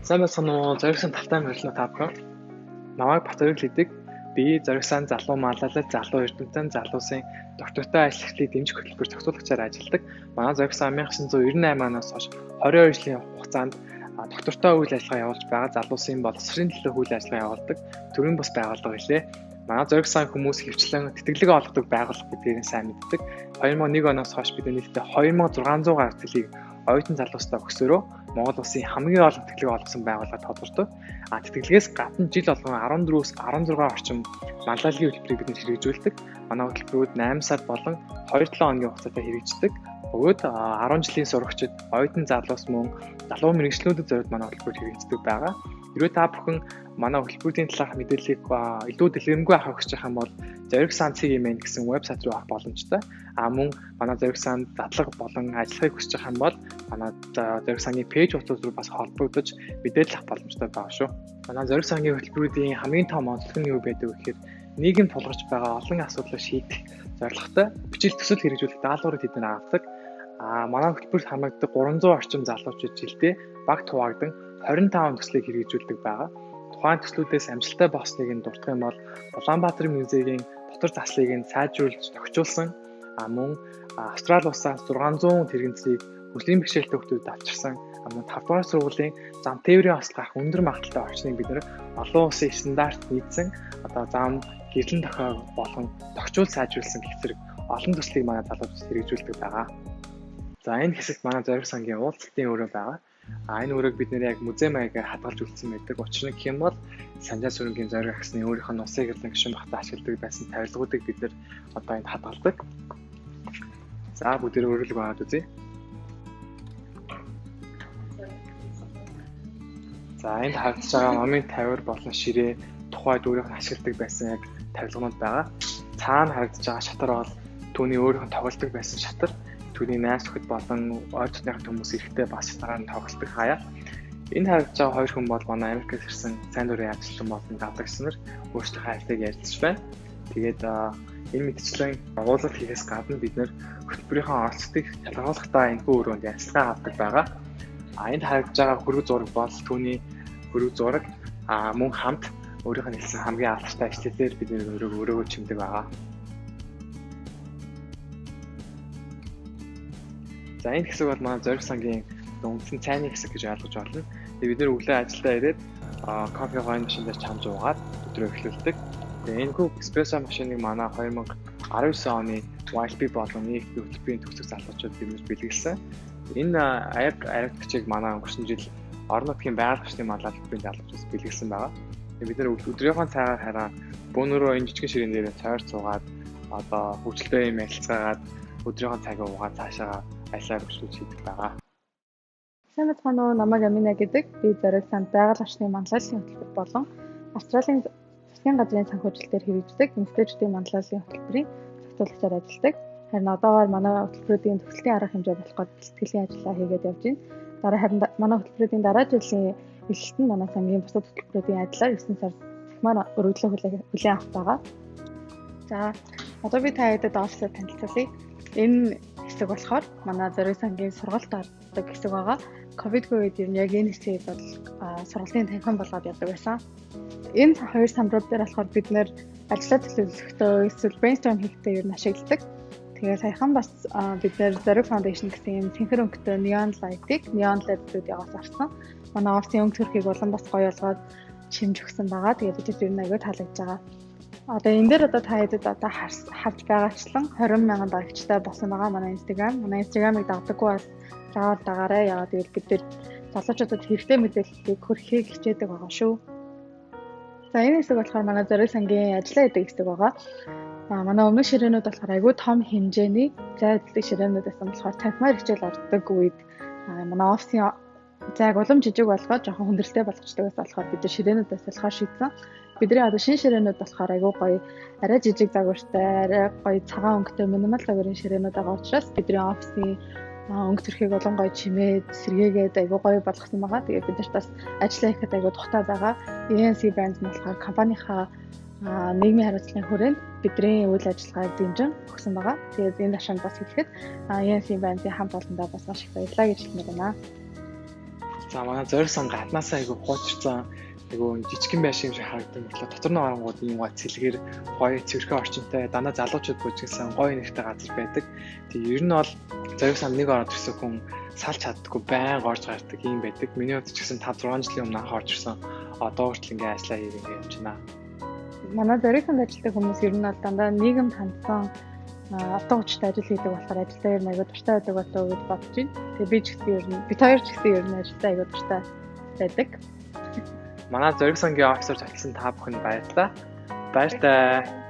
Сайн байна уу? Зоригсон тавтай морилно та бүхэн. Намайг Батөрөг Лидэг. Би зоригсон залуу маллал залуу эрдэмтэн залуусын доктортой ажлыг дэмжих хөтөлбөр зохицуулагчаар ажилладаг. Манай зоригсон 1998 оноос хойш 22 жилийн хугацаанд доктортой үйл ажиллагаа явуулж байгаа залуусын боловсролын төлөө үйл ажиллагаа явуулдаг төрийн бас байгууллага гэлээ. Манай зоригсон хүмүүс хөвчлэн тэтгэлэг олгодог байгууллага гэдгийг сайн мэддэг. 2001 оноос хойш бид нийтдээ 2600 гаруй тэтгэлгийг оюутан залуустай өгсөөрөө Монгол Улсын хамгийн олон тэтгэлэг олгосон байгууллага тодордог. Тэтгэлгээс гадна жил болгон 14-өөс 16 орчим маллалын хөтөлбөрийг бид хэрэгжүүлдэг. Манай хөтөлбөрүүд 8 сар болон 2-7 хоногийн хугацаатай хэрэгждэг. Бөгөөд 10 жилийн сурагчид, оюутан залуус мөн залуу мэргэжлүүдэд зориуд манай хөтөлбөр хэрэгждэг байгаа. Хэрвээ та бүхэн манай хөтөлбөрийн талаарх мэдээллийг илүү дэлгэрэнгүй авах гэж байгаа юм бол Зоригсон CGM гэсэн вебсайт руу авах боломжтой. Мөн манай Зоригсон задлага болон ажиллахыг хүсэж байгаа юм бол манай Зоригсонгийн пэйж утас руу бас холбогдож мэдээлэл авах боломжтой байгаа шүү. Манай Зоригсонгийн хөтөлбөрүүдийн хамгийн том онцлог нь юу байдаг вэ гэхээр нийгэм тулгарч байгаа олон асуудлыг шийдэх зорилготой бичил төсөл хэрэгжүүлэх даалгаврыг тэд нар авдаг. Манай хөтөлбөрт хамрагддаг 300 орчим залуучууд жилдээ баг хуваагдан 25 төслийг хэрэгжүүлдэг байгаа. Тухайн төслүүдээс амжилттай болсныг нь дурдах юм бол Улаанбаатар музейгийн дотор заслыг нь сайжруулж тохижуулсан мөн Австрали улсаас 600 тэрэгцийг мөслийн бэрхшээлтэй хүүхдүүдэд авчирсан мөн 5 дугаар сургуулийн зам тээврийн ослох өндөр магадлалтай орчныг бид нэр олон улсын стандарт нийцсэн зам гэрлэн тохиог болгон тохижуул сайжруулсан гэх зэрэг олон төслийг манай залуучууд хэрэгжүүлдэг байгаа. За энэ хэсэгт манай Зоригсонгийн уулзалтын өрөө байгаа. Энэ өрөөг бид нэр яг музей маягаар хадгалж үлдсэн байдаг. Учир нь гэх юм бол Санжаа сүрэнгийн зориг агсны өөрийнх нь усыг гэрлэн гişүн багтаа ашигладаг байсан тавилгуудыг бид нэр одоо энд хадгалдаг. За бүгдээ өрөөлөг аваад үзье. За энд харагдаж байгаа номын тавир болон ширээ тухайд өөрийнх нь ашигладаг байсан яг тавилганууд байгаа. Цаана харагдаж байгаа шатар бол түүний өөрийнх нь тоглодог байсан шатар. Түүний найз нөхөд болон ойр дотныхын хүмүүс эрэхтэй бас шатараар тоглодог хаяа. Энэ харагдаж байгаа хоёр хүн бол манай Америкээс ирсэн сайн дурын ажилтан болон гадагш нар өөрсдийнхөө айлтыг ярилцж байна. Тэгээд энэ мэдчлэн агуулгад хийхээс гадна бид нэр хөтөлбөрийнхөө оролцогчдыг шалгуулахдаа энэхүү өрөөнд ярилцлага авдаг байгаа. Энд харагдаж байгаа хөрөг зураг бол түүний хөрөг зураг мөн хамт өөрийнх нь хэлсэн хамгийн алдартай ажлаар бид нэр өрөөгөө чимдэг байгаа. За энэ хэсэг бол манай Зоригсонгийн үндсэн цайны хэсэг гэж ойлгож байна. Тэгээд бид нэр өглөө ажилдаа ирээд кофе хойно машин дээр чамж уугаад өдрөө эхлүүлдэг. Тэгээд энэ хүү эспрессо машиныг манай 2019 оны YLP болон нийт хөтөлбөрийн төгсөх залуучууд биднээс бэлгэлсэн. Энэ аригчийг манай өнгөрсөн жил орон нутгийн байгууллагчдын маллал хөтөлбөрийн залуучууд бэлгэлсэн байгаа. Тэгээд бид нэр өдрийнхөө цагаар хараа бөөнөрөө энэ жижигэн ширээн дээр цайр цуугаад одоо хөгжилтэй юм ярилцгаагаад өдрийнхөө цагаа угаад цаашаа ажиллаар өчлөж хийдэг байгаа. Сайн байна уу? Намайг Амина гэдэг. Би Зоригсон байгууллагчдын манлайлалын хөтөлбөр болон Австралийн засгийн газрын санхүүжилтээр хэрэгждэг институтийн манлайлалын хөтөлбөрийн зохицуулагчаар ажилладаг. Харин одоогоор манай хөтөлбөрүүдийн төслийн арга хэмжээ болох бэлтгэлийн ажиллаа хийгээд явж байна. Харин манай хөтөлбөрүүдийн дараа жилийн эхлэлт нь манай сангийн бусад хөтөлбөрүүдийн ажиллаар 9 сар захимаар өргөдлөө хүлээн авах байгаа. За одоо би та хэдэд офсоор танилцуулъя. Энэ хэсэг болохоор манай Зоригсонгийн сургалт ордог хэсэг байгаа. Ковидгүй үед яг энэ хэсгийг бол сургалтын танхим болгоод явдаг байсан. Энэ хоёр самрууд дээр болохоор бид нэр ажлаа төлөвлөхдөө эсвэл brainstorm хийхдээ ер нь ашигладаг. Тэгээ саяхан бас бид нэр Зориг Foundation гэсэн юм цэнхэр өнгөтэй neon light-ыг neon LED-үүд яваас авсан. Манай офисын өнгө төрхийг болон бас гоё болгоод шимж өгсөн байгаа. Тэгээ бид ер нь аягүй таалагдж байгаа. Одоо энэ дээр одоо та хэдэд одоо харж байгаачлан 20,000 дагагчтай болсон байгаа манай Instagram. Манай Instagram-ыг дагдаггүй бол дагаарай. Яагаад гэвэл бид нэр залуучуудад хэрэгтэй мэдээллийг хүргэхийг хичээдэг байгаа шүү. За энэ хэсэг болохоор манай Зоригсонгийн ажиллаа хийдэг хэсэг байгаа. Манай өмнөх ширээнүүд болохоор айгүй том хэмжээний зайдлын ширээнүүд байсан болохоор танхимаар хичээл ордог үед манай офисын зайг улам жижиг болгоод жоохон хүндрэлтэй болгочтой байсан болохоор бид ширээнүүдээс болохоор шийдсэн. Бидний одоо шинэ ширээнүүд болохоор айгүй гоё арай жижиг загвартай, арай гоё цагаан өнгөтэй минимал загварын ширээнүүд байгаа учраас бидний офисын өнгө төрхийг олон гоё чимээд сэргээгээд айгүй гоё болгосон байгаа. Тэгээд бид нарт бас ажиллаа хийхэд айгүй тухтай байгаа. ENC brand нь болохоор компанийнхаа нийгмийн хариуцлагын хүрээнд бидний үйл ажиллагааг дэмжин өгсөн байгаа. Тэгээд энэ ташаанд бас хэлэхэд Янсын байнгын хамт олондоо бас маш их баярлалаа гэж хэлмээр байна. За манай зориг сан гаднаасаа айгу хуучирсан айгу жижигхэн байшин юм шиг харагдсан мэтлээ. Дотор нь орнгууд юм га цэлгэр гоё цэвэрхэн орчинтай дандаа залуучууд бүжигсэн гоё нэртэй газар байдаг. Тэгээ ер нь бол зориг сан нэг ороод ирсэн хүн салж чаддаггүй байнга орж гардаг юм байдаг. Миний хувьд ч гэсэн 5-6 жилийн өмнө анх орж ирсэн. Одоо хүртэл ингээ ажиллаа хийх ингээ явж байна. Манай зориг санд ажилладаг хүмүүс ер нь бол дандаа нийгэмд хандсан утга учиртай ажил хийдэг болохоор ажилдаа ер нь аягүй дуртай байдаг болов уу гэж бодож байна. Тэгээ би ч гэсэн ер нь бид хоёр ч гэсэн ер нь ажилдаа аягүй дуртай байдаг. Манай зориг сангийн офисаар ажилласан та бүхэнд баярлалаа. Баяр таа.